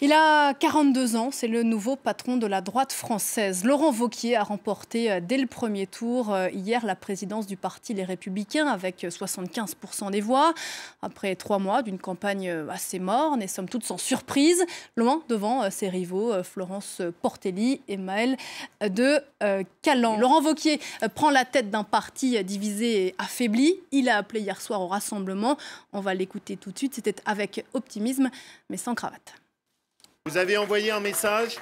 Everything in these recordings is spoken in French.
Il a 42 ans, c'est le nouveau patron de la droite française. Laurent Wauquiez a remporté dès le premier tour hier la présidence du parti Les Républicains avec 75% des voix. Après 3 mois d'une campagne assez morne et somme toute sans surprise, loin devant ses rivaux Florence Portelli et Maël de Caland. Laurent Wauquiez prend la tête d'un parti divisé et affaibli. Il a appelé hier soir au rassemblement. On va l'écouter tout de suite. C'était avec optimisme mais sans cravate. Vous avez envoyé un message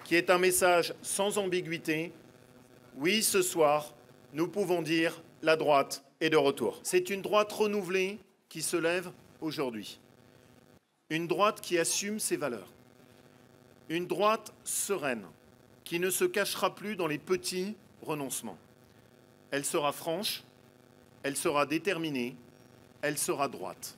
qui est un message sans ambiguïté. Oui, ce soir, nous pouvons dire la droite est de retour. C'est une droite renouvelée qui se lève aujourd'hui. Une droite qui assume ses valeurs. Une droite sereine qui ne se cachera plus dans les petits renoncements. Elle sera franche, elle sera déterminée, elle sera droite.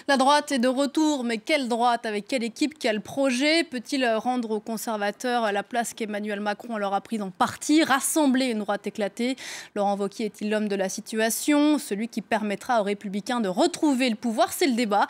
La droite est de retour, mais quelle droite? Avec quelle équipe? Quel projet? Peut-il rendre aux conservateurs la place qu'Emmanuel Macron leur a prise en partie? Rassembler une droite éclatée? Laurent Wauquiez est-il l'homme de la situation? Celui qui permettra aux Républicains de retrouver le pouvoir? C'est le débat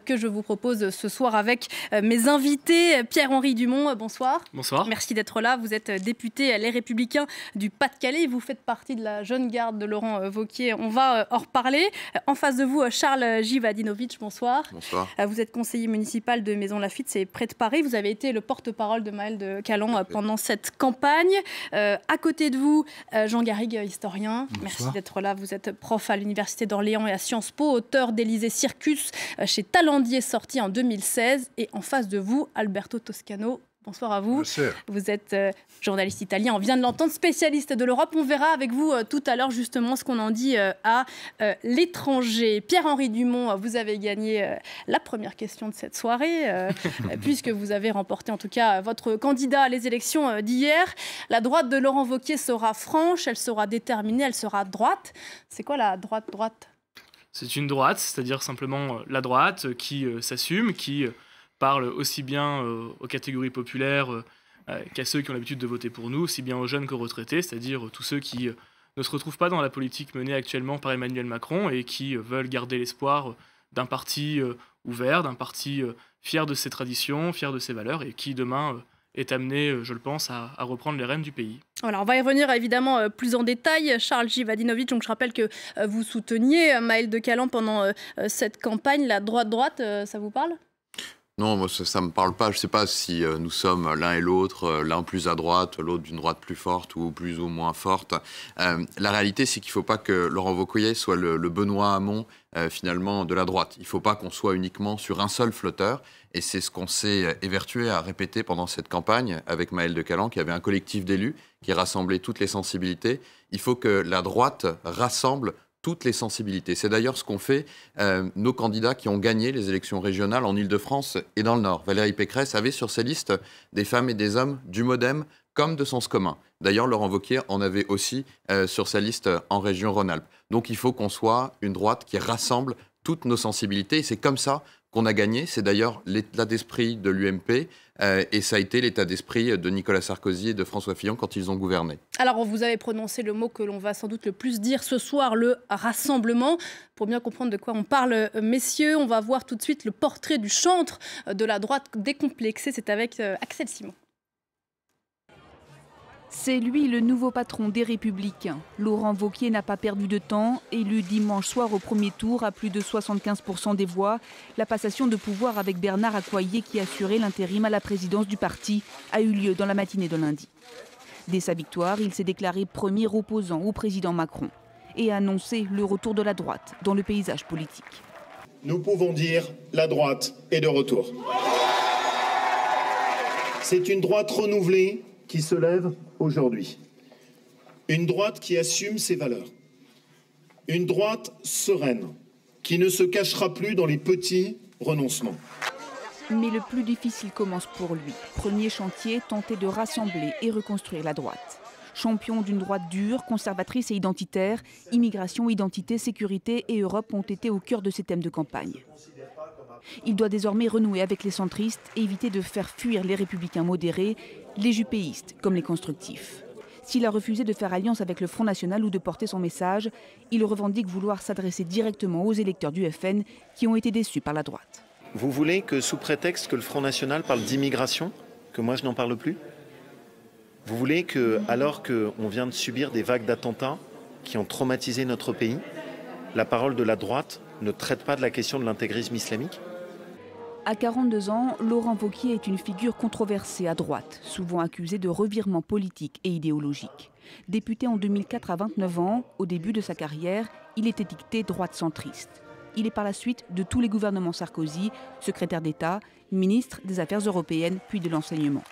que je vous propose ce soir avec mes invités. Pierre-Henri Dumont, bonsoir. Bonsoir. Merci d'être là. Vous êtes député Les Républicains du Pas-de-Calais. Vous faites partie de la jeune garde de Laurent Wauquiez. On va en reparler. En face de vous, Charles Givadinovitch, bonsoir. Bonsoir. Vous êt conseiller municipal de Maisons-Laffitte, c'est près de Paris. Vous avez été le porte-parole de Maël de Caland pendant cette campagne. À côté de vous, Jean Garrigue, historien. Bonsoir. Merci d'être là. Vous êtes prof à l'Université d'Orléans et à Sciences Po, auteur d'Élysée Circus chez Talendier, sorti en 2016. Et en face de vous, Alberto Toscano. Bonsoir à vous. Bonsoir. Vous êtes journaliste italien, on vient de l'entendre, spécialiste de l'Europe. On verra avec vous tout à l'heure justement ce qu'on en dit à l'étranger. Pierre-Henri Dumont, vous avez gagné la première question de cette soirée, puisque vous avez remporté en tout cas votre candidat à les élections d'hier. La droite de Laurent Wauquiez sera franche, elle sera déterminée, elle sera droite. C'est quoi la droite? C'est une droite, c'est-à-dire simplement la droite qui s'assume, qui parle aussi bien aux catégories populaires qu'à ceux qui ont l'habitude de voter pour nous, aussi bien aux jeunes qu'aux retraités, c'est-à-dire tous ceux qui ne se retrouvent pas dans la politique menée actuellement par Emmanuel Macron et qui veulent garder l'espoir d'un parti ouvert, d'un parti fier de ses traditions, fier de ses valeurs et qui demain est amené, je le pense, à reprendre les rênes du pays. Voilà, on va y revenir évidemment plus en détail. Charles Givadinovitch, donc je rappelle que vous souteniez Maël de Caland pendant cette campagne. La droite, ça vous parle ? Non, moi ça me parle pas. Je sais pas si nous sommes l'un et l'autre, l'un plus à droite, l'autre d'une droite plus forte ou plus ou moins forte. La réalité, c'est qu'il faut pas que Laurent Wauquiez soit le Benoît Hamon finalement de la droite. Il faut pas qu'on soit uniquement sur un seul flotteur. Et c'est ce qu'on s'est évertué à répéter pendant cette campagne avec Maël de Caland, qui avait un collectif d'élus qui rassemblait toutes les sensibilités. Il faut que la droite rassemble toutes les sensibilités. C'est d'ailleurs ce qu'ont fait nos candidats qui ont gagné les élections régionales en Ile-de-France et dans le Nord. Valérie Pécresse avait sur ses listes des femmes et des hommes du MoDem comme de Sens commun. D'ailleurs, Laurent Wauquiez en avait aussi sur sa liste en région Rhône-Alpes. Donc il faut qu'on soit une droite qui rassemble toutes nos sensibilités. Et c'est comme ça qu'on a gagné. C'est d'ailleurs l'état d'esprit de l'UMP et ça a été l'état d'esprit de Nicolas Sarkozy et de François Fillon quand ils ont gouverné. Alors, vous avez prononcé le mot que l'on va sans doute le plus dire ce soir, le rassemblement. Pour bien comprendre de quoi on parle, messieurs, on va voir tout de suite le portrait du chantre de la droite décomplexée. C'est avec Axel Simon. C'est lui le nouveau patron des Républicains. Laurent Wauquiez n'a pas perdu de temps. Élu dimanche soir au premier tour à plus de 75% des voix, la passation de pouvoir avec Bernard Accoyer qui assurait l'intérim à la présidence du parti a eu lieu dans la matinée de lundi. Dès sa victoire, il s'est déclaré premier opposant au président Macron et a annoncé le retour de la droite dans le paysage politique. Nous pouvons dire la droite est de retour. C'est une droite renouvelée qui se lève aujourd'hui. Une droite qui assume ses valeurs. Une droite sereine, qui ne se cachera plus dans les petits renoncements. Mais le plus difficile commence pour lui. Premier chantier, tenter de rassembler et reconstruire la droite. Champion d'une droite dure, conservatrice et identitaire, immigration, identité, sécurité et Europe ont été au cœur de ses thèmes de campagne. Il doit désormais renouer avec les centristes et éviter de faire fuir les républicains modérés, les jupéistes comme les constructifs. S'il a refusé de faire alliance avec le Front National ou de porter son message, il revendique vouloir s'adresser directement aux électeurs du FN qui ont été déçus par la droite. Vous voulez que sous prétexte que le Front National parle d'immigration, que moi je n'en parle plus? Vous voulez que, alors qu'on vient de subir des vagues d'attentats qui ont traumatisé notre pays, la parole de la droite ne traite pas de la question de l'intégrisme islamique? À 42 ans, Laurent Wauquiez est une figure controversée à droite, souvent accusé de revirement politique et idéologique. Député en 2004 à 29 ans, au début de sa carrière, il est étiqueté droite centriste. Il est par la suite de tous les gouvernements Sarkozy, secrétaire d'État, ministre des Affaires européennes puis de l'enseignement.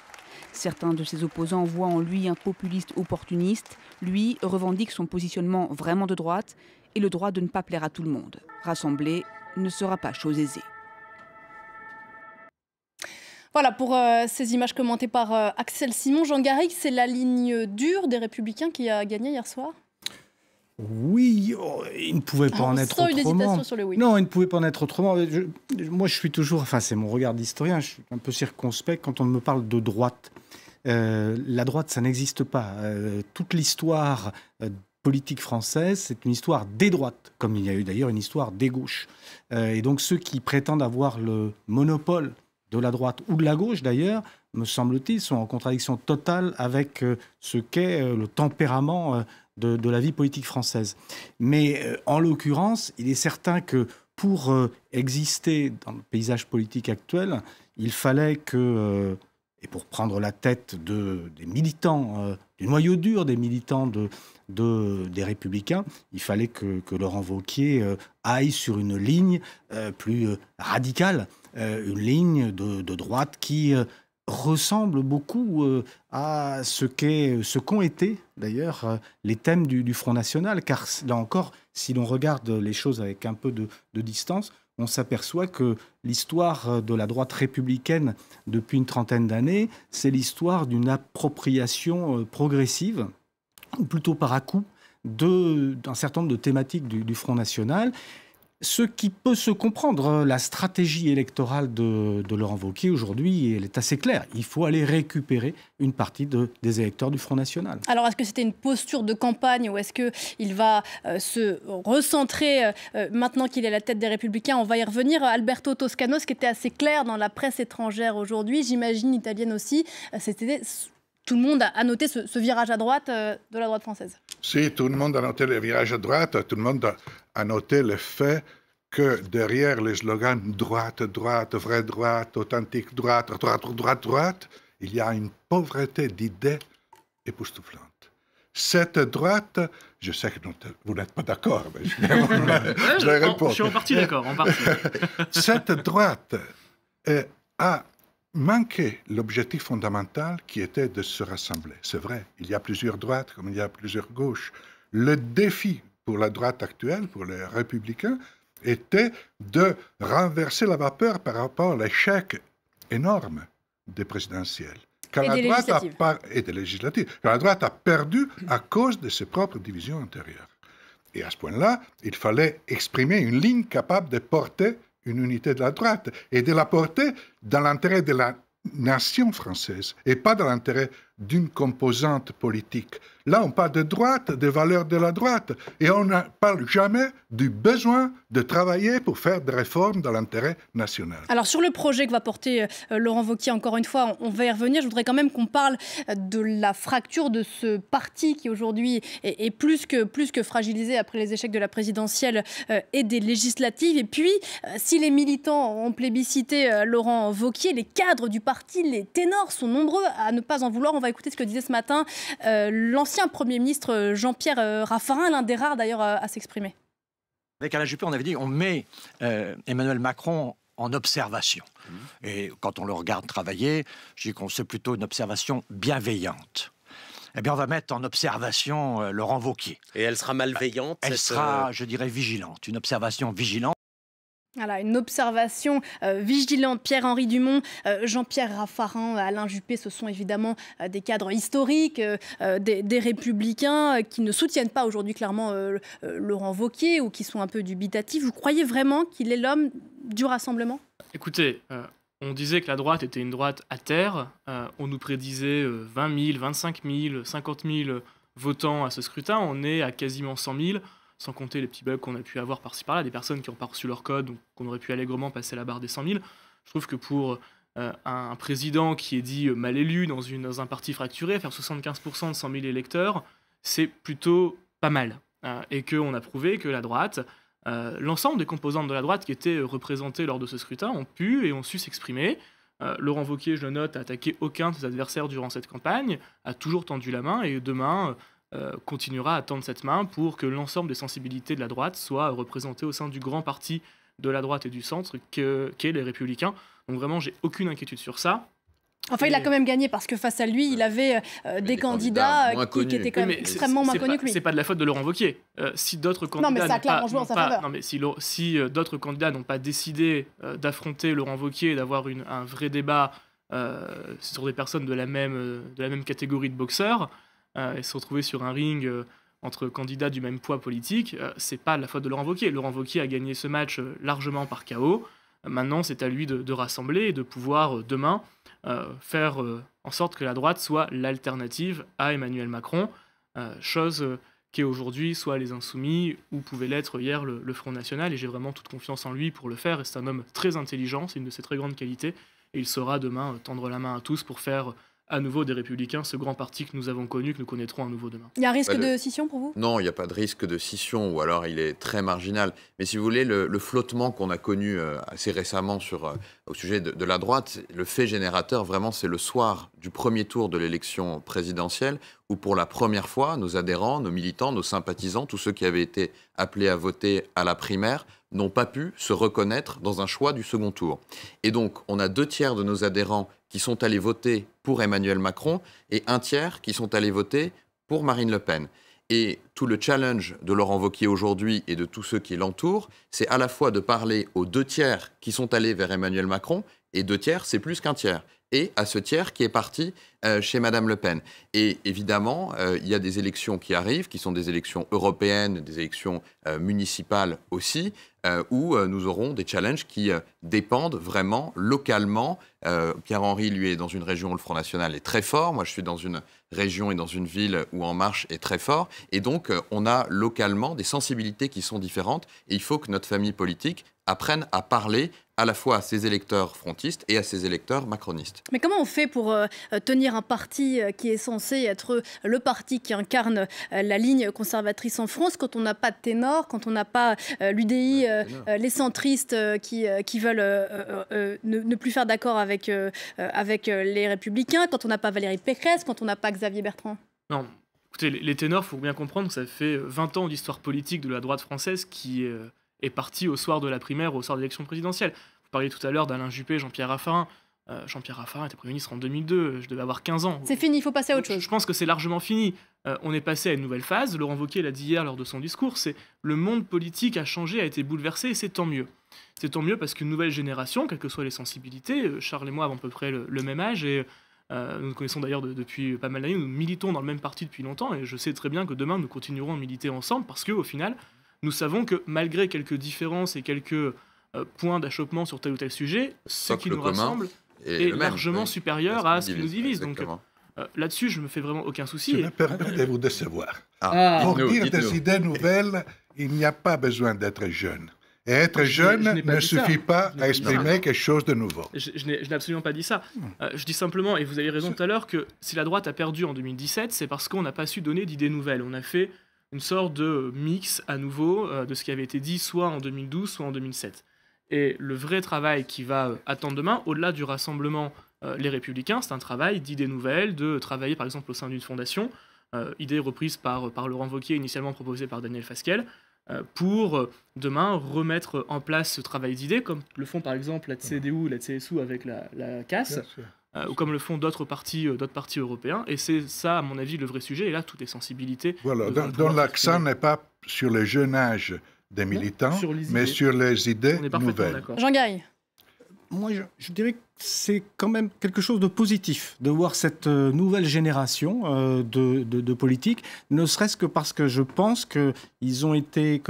Certains de ses opposants voient en lui un populiste opportuniste. Lui revendique son positionnement vraiment de droite et le droit de ne pas plaire à tout le monde. Rassembler ne sera pas chose aisée. Voilà pour ces images commentées par Axel Simon. Jean Garrigue, c'est la ligne dure des Républicains qui a gagné hier soir? Oui, il ne pouvait pas en être autrement. Sur le oui. Non, il ne pouvait pas en être autrement. Moi, je suis toujours, enfin c'est mon regard d'historien, je suis un peu circonspect quand on me parle de droite. La droite, ça n'existe pas. Toute l'histoire politique française, c'est une histoire des droites, comme il y a eu d'ailleurs une histoire des gauches. Et donc ceux qui prétendent avoir le monopole de la droite ou de la gauche d'ailleurs, me semble-t-il, sont en contradiction totale avec ce qu'est le tempérament de la vie politique française. Mais en l'occurrence, il est certain que pour exister dans le paysage politique actuel, il fallait que, et pour prendre la tête des militants, du noyau dur des militants des Républicains, il fallait que Laurent Wauquiez aille sur une ligne plus radicale, une ligne de droite qui ressemble beaucoup à ce qu'ont été d'ailleurs les thèmes du Front National, car là encore, si l'on regarde les choses avec un peu de distance, on s'aperçoit que l'histoire de la droite républicaine depuis une trentaine d'années, c'est l'histoire d'une appropriation progressive, ou plutôt par à-coup, d'un certain nombre de thématiques du Front National. Ce qui peut se comprendre, la stratégie électorale de Laurent Wauquiez aujourd'hui, elle est assez claire. Il faut aller récupérer une partie des électeurs du Front National. Alors, est-ce que c'était une posture de campagne ou est-ce qu'il va se recentrer maintenant qu'il est à la tête des Républicains? On va y revenir. Alberto Toscano, ce qui était assez clair dans la presse étrangère aujourd'hui, j'imagine italienne aussi, c'était... Tout le monde a noté ce virage à droite de la droite française. Si, tout le monde a noté le virage à droite, tout le monde a noté le fait que derrière les slogans « droite, droite, vraie droite, authentique droite, droite, droite, droite », il y a une pauvreté d'idées époustouflante. Cette droite, je sais que vous n'êtes pas d'accord, mais je vais répondre. Je suis en partie d'accord, en partie. Cette droite a manqué l'objectif fondamental qui était de se rassembler. C'est vrai, il y a plusieurs droites comme il y a plusieurs gauches. Le défi pour la droite actuelle, pour les Républicains, était de renverser la vapeur par rapport à l'échec énorme des présidentielles. Et des législatives. Quand la droite a perdu à cause de ses propres divisions intérieures. Et à ce point-là, il fallait exprimer une ligne capable de porter une unité de la droite et de la porter dans l'intérêt de la nation française et pas dans l'intérêt d'une composante politique. Là, on parle de droite, des valeurs de la droite, et on ne parle jamais du besoin de travailler pour faire des réformes dans l'intérêt national. Alors, sur le projet que va porter Laurent Wauquiez, encore une fois, on va y revenir. Je voudrais quand même qu'on parle de la fracture de ce parti qui, aujourd'hui, est plus que fragilisé après les échecs de la présidentielle et des législatives. Et puis, si les militants ont plébiscité Laurent Wauquiez, les cadres du parti, les ténors sont nombreux à ne pas en vouloir. On va écouter ce que disait ce matin l'ancien Premier ministre Jean-Pierre Raffarin, l'un des rares d'ailleurs à s'exprimer. Avec Alain Juppé, on avait dit on met Emmanuel Macron en observation. Et quand on le regarde travailler, je dis qu'on c'est plutôt une observation bienveillante. Eh bien, on va mettre en observation Laurent Wauquiez. Et elle sera malveillante? Elle sera, je dirais, vigilante. Une observation vigilante. Voilà, une observation vigilante. Pierre-Henri Dumont, Jean-Pierre Raffarin, Alain Juppé, ce sont évidemment des cadres historiques, des Républicains qui ne soutiennent pas aujourd'hui clairement Laurent Wauquiez ou qui sont un peu dubitatifs. Vous croyez vraiment qu'il est l'homme du rassemblement? Écoutez, on disait que la droite était une droite à terre. On nous prédisait 20 000, 25 000, 50 000 votants à ce scrutin. On est à quasiment 100 000. sans compter les petits bugs qu'on a pu avoir par-ci par-là, des personnes qui n'ont pas reçu leur code, ou qu'on aurait pu allègrement passer la barre des 100 000. Je trouve que pour un président qui est dit mal élu dans un parti fracturé, faire 75% de 100 000 électeurs, c'est plutôt pas mal. Et qu'on a prouvé que la droite, l'ensemble des composantes de la droite qui étaient représentées lors de ce scrutin ont pu et ont su s'exprimer. Laurent Wauquiez, je le note, n'a attaqué aucun de ses adversaires durant cette campagne, a toujours tendu la main et demain continuera à tendre cette main pour que l'ensemble des sensibilités de la droite soient représentées au sein du grand parti de la droite et du centre qu'est les Républicains. Donc vraiment, j'ai aucune inquiétude sur ça. Enfin, il a quand même gagné parce que face à lui, il avait des candidats qui étaient quand même extrêmement moins connus que lui. C'est pas de la faute de Laurent Wauquiez. Si d'autres candidats si d'autres candidats n'ont pas décidé d'affronter Laurent Wauquiez et d'avoir un vrai débat sur des personnes de la même catégorie de boxeurs et se retrouver sur un ring entre candidats du même poids politique, c'est pas de la faute de Laurent Wauquiez. Laurent Wauquiez a gagné ce match largement par KO. Maintenant, c'est à lui de rassembler et de pouvoir demain faire en sorte que la droite soit l'alternative à Emmanuel Macron, chose qui est aujourd'hui soit les Insoumis ou pouvait l'être hier le Front National. Et j'ai vraiment toute confiance en lui pour le faire. Et c'est un homme très intelligent, c'est une de ses très grandes qualités. Et il saura demain tendre la main à tous pour faire à nouveau des Républicains, ce grand parti que nous avons connu, que nous connaîtrons à nouveau demain. Il y a un risque de scission pour vous ? Non, il n'y a pas de risque de scission, ou alors il est très marginal. Mais si vous voulez, le flottement qu'on a connu assez récemment au sujet de la droite, le fait générateur, vraiment, c'est le soir du premier tour de l'élection présidentielle, où pour la première fois, nos adhérents, nos militants, nos sympathisants, tous ceux qui avaient été appelés à voter à la primaire, n'ont pas pu se reconnaître dans un choix du second tour. Et donc, on a 2/3 de nos adhérents qui sont allés voter pour Emmanuel Macron et 1/3 qui sont allés voter pour Marine Le Pen. Et tout le challenge de Laurent Wauquiez aujourd'hui et de tous ceux qui l'entourent, c'est à la fois de parler aux 2/3 qui sont allés vers Emmanuel Macron, et 2/3, c'est plus qu'1 tiers, et à ce tiers qui est parti chez Madame Le Pen. Et évidemment, il y a des élections qui arrivent, qui sont des élections européennes, des élections municipales aussi, où nous aurons des challenges qui dépendent vraiment localement. Pierre-Henri, lui, est dans une région où le Front National est très fort. Moi, je suis dans une région et dans une ville où En Marche est très fort. Et donc, on a localement des sensibilités qui sont différentes. Et il faut que notre famille politique apprenne à parler à la fois à ses électeurs frontistes et à ses électeurs macronistes. Mais comment on fait pour tenir un parti qui est censé être le parti qui incarne la ligne conservatrice en France quand on n'a pas de ténor, quand on n'a pas l'UDI, les centristes qui veulent ne plus faire d'accord avec les Républicains, quand on n'a pas Valérie Pécresse, quand on n'a pas Xavier Bertrand? Non, écoutez, les ténors, il faut bien comprendre que ça fait 20 ans d'histoire politique de la droite française qui est partie au soir de la primaire, au soir de l'élection présidentielle. Vous parliez tout à l'heure d'Alain Juppé, Jean-Pierre Raffarin. Jean-Pierre Raffarin était Premier ministre en 2002, je devais avoir 15 ans. C'est fini, il faut passer à autre chose. Je pense que c'est largement fini. On est passé à une nouvelle phase. Laurent Wauquiez l'a dit hier lors de son discours, c'est le monde politique a changé, a été bouleversé, et c'est tant mieux. C'est tant mieux parce qu'une nouvelle génération, quelles que soient les sensibilités, Charles et moi avons à peu près le même âge, et nous nous connaissons d'ailleurs depuis pas mal d'années, nous militons dans le même parti depuis longtemps, et je sais très bien que demain nous continuerons à militer ensemble parce qu'au final, nous savons que malgré quelques différences et quelques points d'achoppement sur tel ou tel sujet, ce qui nous rassemble est largement supérieur à ce qui nous divise. Donc là-dessus, je me fais vraiment aucun souci. Je me permets de vous décevoir. Pour dire des idées nouvelles, il n'y a pas besoin d'être jeune. Et être jeune ne suffit pas à exprimer quelque chose de nouveau. Je n'ai absolument pas dit ça. Je dis simplement, et vous avez raison tout à l'heure, que si la droite a perdu en 2017, c'est parce qu'on n'a pas su donner d'idées nouvelles. On a fait une sorte de mix à nouveau de ce qui avait été dit soit en 2012, soit en 2007. Et le vrai travail qui va attendre demain, au-delà du rassemblement Les Républicains, c'est un travail d'idées nouvelles, de travailler par exemple au sein d'une fondation, idée reprise par Laurent Wauquiez, initialement proposée par Daniel Fasquelle, pour demain remettre en place ce travail d'idées, comme le font par exemple la CDU ou la CSU avec la CAS, ou comme le font d'autres partis européens. Et c'est ça, à mon avis, le vrai sujet. Et là, toutes les sensibilités... Voilà, dont l'accent n'est pas sur le jeune âge des militants, mais sur les idées nouvelles. Jean Gaille. Moi, je dirais que c'est quand même quelque chose de positif de voir cette nouvelle génération de politiques, ne serait-ce que parce que je pense qu'ils ont été,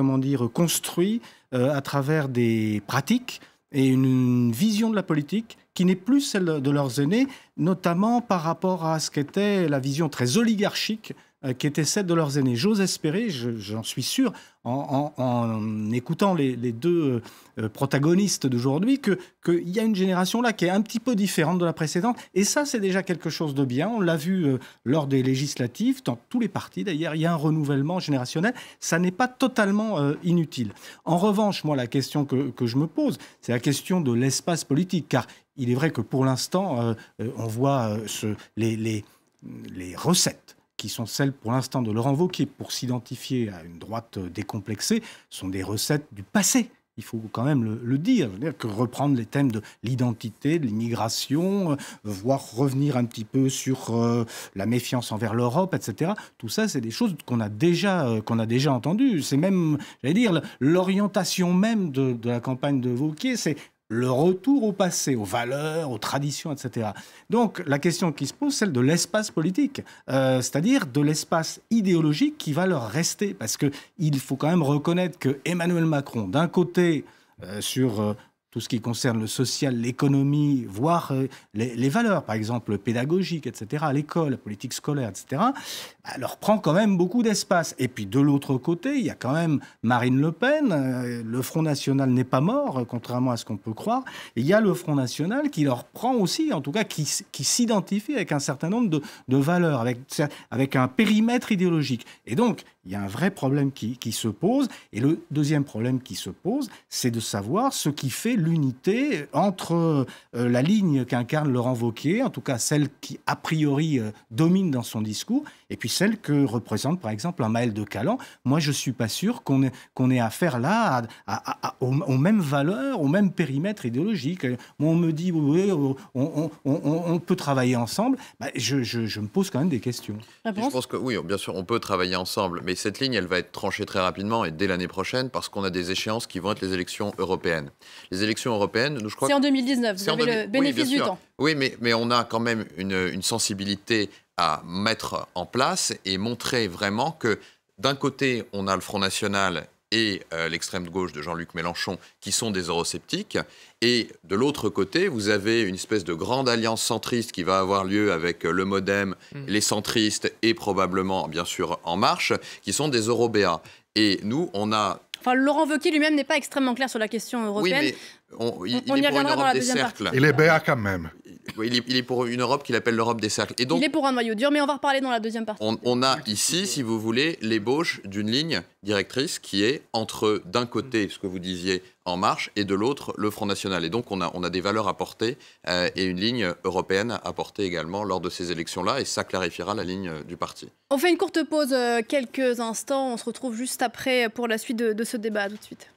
construits à travers des pratiques et une vision de la politique qui n'est plus celle de leurs aînés, notamment par rapport à ce qu'était la vision très oligarchique qui était celle de leurs aînés. J'ose espérer, j'en suis sûr, en écoutant les deux protagonistes d'aujourd'hui, qu'il y a une génération là qui est un petit peu différente de la précédente. Et ça, c'est déjà quelque chose de bien. On l'a vu lors des législatives, dans tous les partis d'ailleurs, il y a un renouvellement générationnel. Ça n'est pas totalement inutile. En revanche, moi, la question que je me pose, c'est la question de l'espace politique. Car il est vrai que pour l'instant, on voit les recettes qui sont celles pour l'instant de Laurent Wauquiez pour s'identifier à une droite décomplexée, sont des recettes du passé. Il faut quand même le dire. Je veux dire que reprendre les thèmes de l'identité, de l'immigration, voire revenir un petit peu sur la méfiance envers l'Europe, etc. Tout ça, c'est des choses qu'on a déjà entendues. C'est même, j'allais dire, l'orientation même de la campagne de Wauquiez, c'est le retour au passé, aux valeurs, aux traditions, etc. Donc, la question qui se pose, c'est celle de l'espace politique, c'est-à-dire de l'espace idéologique qui va leur rester. Parce qu'il faut quand même reconnaître que Emmanuel Macron, d'un côté, sur tout ce qui concerne le social, l'économie, voire les valeurs, par exemple pédagogiques, etc., à l'école, la politique scolaire, etc., leur prend quand même beaucoup d'espace. Et puis de l'autre côté, il y a quand même Marine Le Pen. Le Front National n'est pas mort, contrairement à ce qu'on peut croire. Et il y a le Front National qui leur prend aussi, en tout cas, qui s'identifie avec un certain nombre de valeurs, avec un périmètre idéologique. Et donc, il y a un vrai problème qui se pose. Et le deuxième problème qui se pose, c'est de savoir ce qui fait l'unité entre la ligne qu'incarne Laurent Wauquiez, en tout cas celle qui, a priori, domine dans son discours, et puis celle que représente, par exemple, un Maël de Calan. Moi, je ne suis pas sûr qu'on ait affaire là aux mêmes valeurs, au même périmètre idéologique. Moi, on me dit, oui, on peut travailler ensemble. Je me pose quand même des questions. Je pense que oui, bien sûr, on peut travailler ensemble, mais cette ligne, elle va être tranchée très rapidement et dès l'année prochaine, parce qu'on a des échéances qui vont être les élections européennes. Les élections européennes, je crois... C'est en 2019, vous avez le bénéfice du temps. Oui, mais on a quand même une sensibilité à mettre en place et montrer vraiment que d'un côté, on a le Front National et l'extrême gauche de Jean-Luc Mélenchon qui sont des eurosceptiques. Et de l'autre côté, vous avez une espèce de grande alliance centriste qui va avoir lieu avec le MoDem, les centristes et probablement, bien sûr, En Marche, qui sont des eurobéats. Et nous, on a... Enfin, Laurent Wauquiez lui-même n'est pas extrêmement clair sur la question européenne. Oui, mais on y reviendra dans la deuxième partie. Il est béat quand même. Il est pour une Europe qu'il appelle l'Europe des cercles. Et donc, il est pour un noyau dur, mais on va reparler dans la deuxième partie. On a ici, si vous voulez, l'ébauche d'une ligne directrice qui est entre, d'un côté, ce que vous disiez, En Marche, et de l'autre, le Front National. Et donc, on a des valeurs à porter et une ligne européenne à porter également lors de ces élections-là, et ça clarifiera la ligne du parti. On fait une courte pause, quelques instants. On se retrouve juste après pour la suite de ce débat. À tout de suite.